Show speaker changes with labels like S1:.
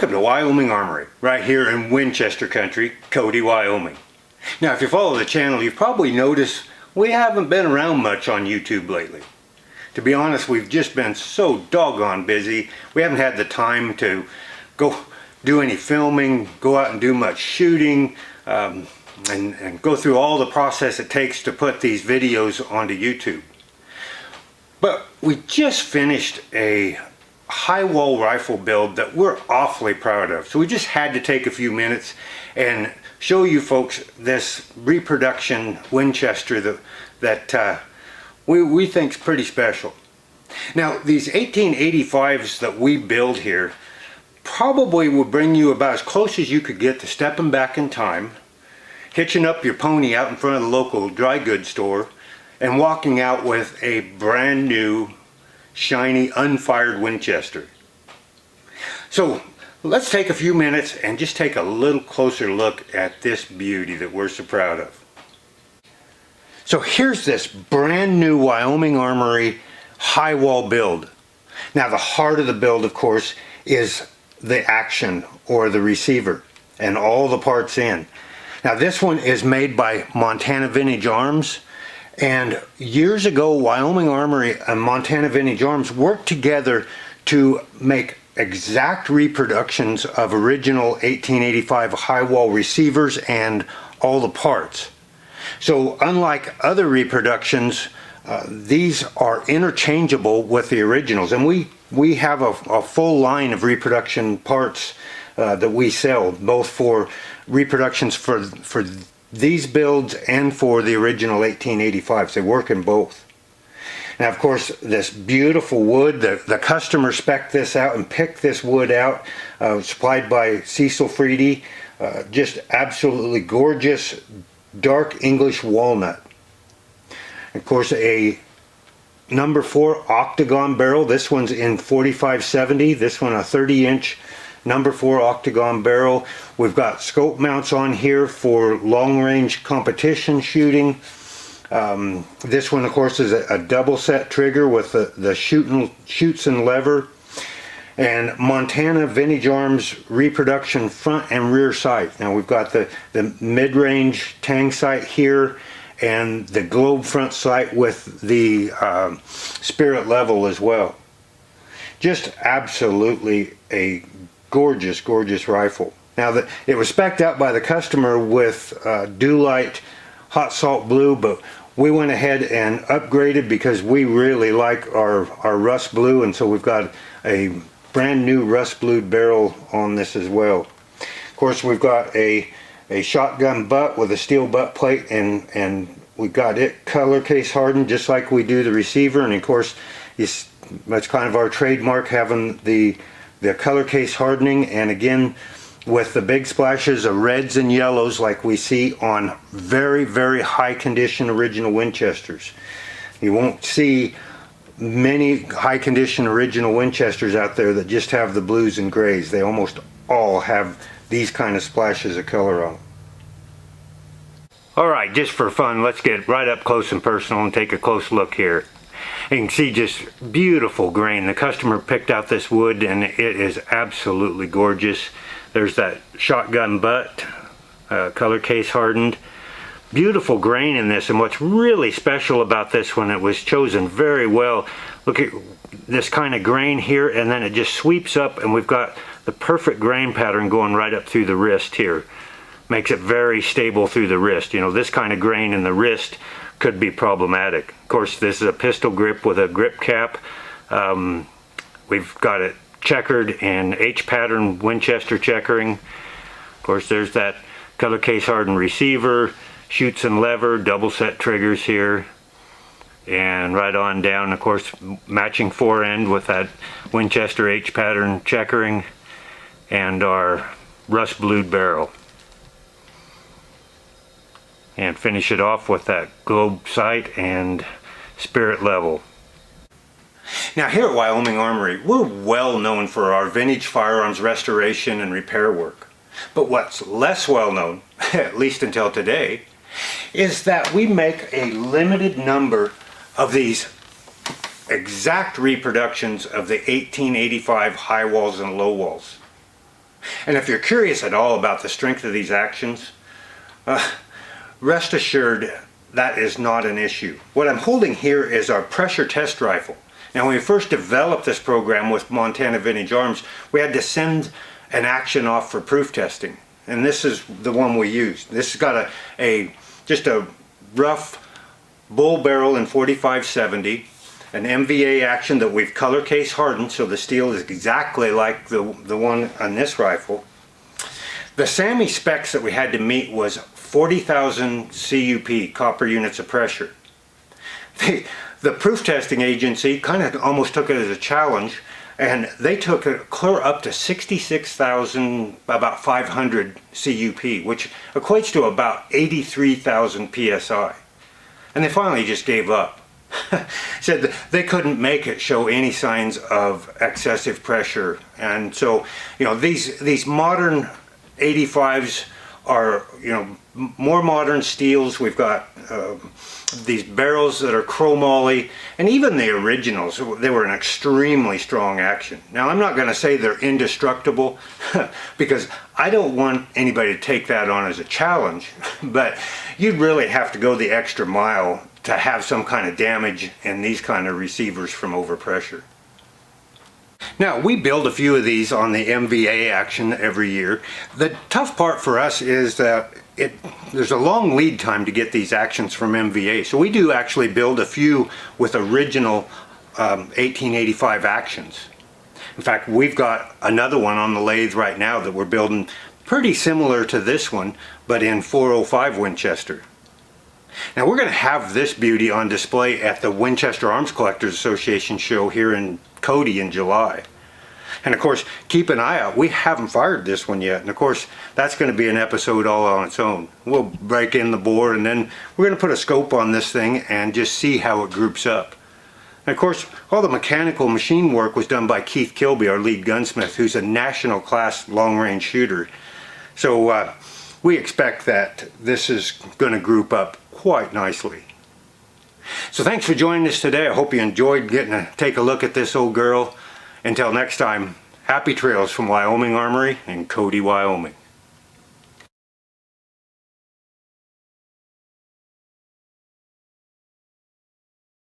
S1: Welcome to Wyoming Armory, right here in Winchester Country, Cody, Wyoming. Now, if you follow the channel, you've probably noticed we haven't been around much on YouTube lately. To be honest, we've just been so doggone busy. We haven't had the time to go do any filming, go out and do much shooting, and go through all the process it takes to put these videos onto YouTube. But we just finished a Highwall rifle build that we're awfully proud of. So we just had to take a few minutes and show you folks this reproduction Winchester that we think is pretty special. Now, these 1885s that we build here probably will bring you about as close as you could get to stepping back in time, hitching up your pony out in front of the local dry goods store, and walking out with a brand new shiny unfired Winchester. So let's take a few minutes and just take a little closer look at this beauty that we're so proud of. So here's this brand new Wyoming Armory Highwall build. Now, the heart of the build, of course, is the action or the receiver and all the parts in. Now, this one is made by Montana Vintage Arms. And years ago, Wyoming Armory and Montana Vintage Arms worked together to make exact reproductions of original 1885 Highwall receivers and all the parts. So unlike other reproductions, these are interchangeable with the originals. And we have a full line of reproduction parts that we sell, both for reproductions for these builds and for the original 1885s. They work in both. Now, of course, this beautiful wood, the customer spec'd this out and picked this wood out, supplied by Cecil Freedy. Just absolutely gorgeous dark English walnut. Of course, a number 4 octagon barrel. This one's in 4570. This one a 30-inch number 4 octagon barrel. We've got scope mounts on here for long-range competition shooting. This one, of course, is a double set trigger with the shoots and lever. And Montana Vintage Arms reproduction front and rear sight. Now, we've got the mid-range tang sight here and the globe front sight with the spirit level as well. Just absolutely a gorgeous, gorgeous rifle. Now, it was spec'd out by the customer with Dew-Lite hot salt blue, but we went ahead and upgraded because we really like our rust blue, and so we've got a brand new rust blued barrel on this as well. Of course, we've got a shotgun butt with a steel butt plate, and we got it color case hardened just like we do the receiver. And of course, that's kind of our trademark, having the color case hardening, and again with the big splashes of reds and yellows like we see on very, very high condition original Winchesters. You won't see many high condition original Winchesters out there that just have the blues and grays. They almost all have these kind of splashes of color on them. Alright, just for fun, let's get right up close and personal and take a close look here. You can see just beautiful grain. The customer picked out this wood and it is absolutely gorgeous. There's that shotgun butt, color case hardened. Beautiful grain in this, and what's really special about this one, it was chosen very well. Look at this kind of grain here, and then it just sweeps up, and we've got the perfect grain pattern going right up through the wrist here. Makes it very stable through the wrist. You know, this kind of grain in the wrist could be problematic. Of course, this is a pistol grip with a grip cap. We've got it checkered in H-pattern Winchester checkering. Of course, there's that color case hardened receiver, shoots and lever, double set triggers here, and right on down, of course, matching forend with that Winchester H-pattern checkering, and our rust blued barrel. And finish it off with that globe sight and spirit level. Now, here at Wyoming Armory, we're well known for our vintage firearms restoration and repair work. But what's less well known, at least until today, is that we make a limited number of these exact reproductions of the 1885 high walls and low walls. And if you're curious at all about the strength of these actions, rest assured that is not an issue. What I'm holding here is our pressure test rifle. Now, when we first developed this program with Montana Vintage Arms, we had to send an action off for proof testing. And this is the one we used. This has got just a rough bull barrel in 4570, an MVA action that we've color case hardened, so the steel is exactly like the one on this rifle. The SAMI specs that we had to meet was 40,000 CUP, copper units of pressure. The proof testing agency kind of almost took it as a challenge, and they took it clear up to 66,000, about 500 CUP, which equates to about 83,000 PSI. And they finally just gave up. Said that they couldn't make it show any signs of excessive pressure. And so, you know, these modern 85s are, you know, more modern steels. We've got these barrels that are chromoly, and even the originals, they were an extremely strong action. Now, I'm not going to say they're indestructible because I don't want anybody to take that on as a challenge, but you'd really have to go the extra mile to have some kind of damage in these kind of receivers from overpressure. Now, we build a few of these on the MVA action every year. The tough part for us is that there's a long lead time to get these actions from MVA. So we do actually build a few with original 1885 actions. In fact, we've got another one on the lathe right now that we're building pretty similar to this one, but in 405 Winchester. Now, we're going to have this beauty on display at the Winchester Arms Collectors Association show here in Cody in July. And of course, keep an eye out. We haven't fired this one yet. And of course, that's going to be an episode all on its own. We'll break in the bore, and then we're going to put a scope on this thing and just see how it groups up. And of course, all the mechanical machine work was done by Keith Kilby, our lead gunsmith, who's a national class long-range shooter. So we expect that this is going to group up quite nicely. So thanks for joining us today. I hope you enjoyed getting to take a look at this old girl. Until next time, happy trails from Wyoming Armory in Cody, Wyoming.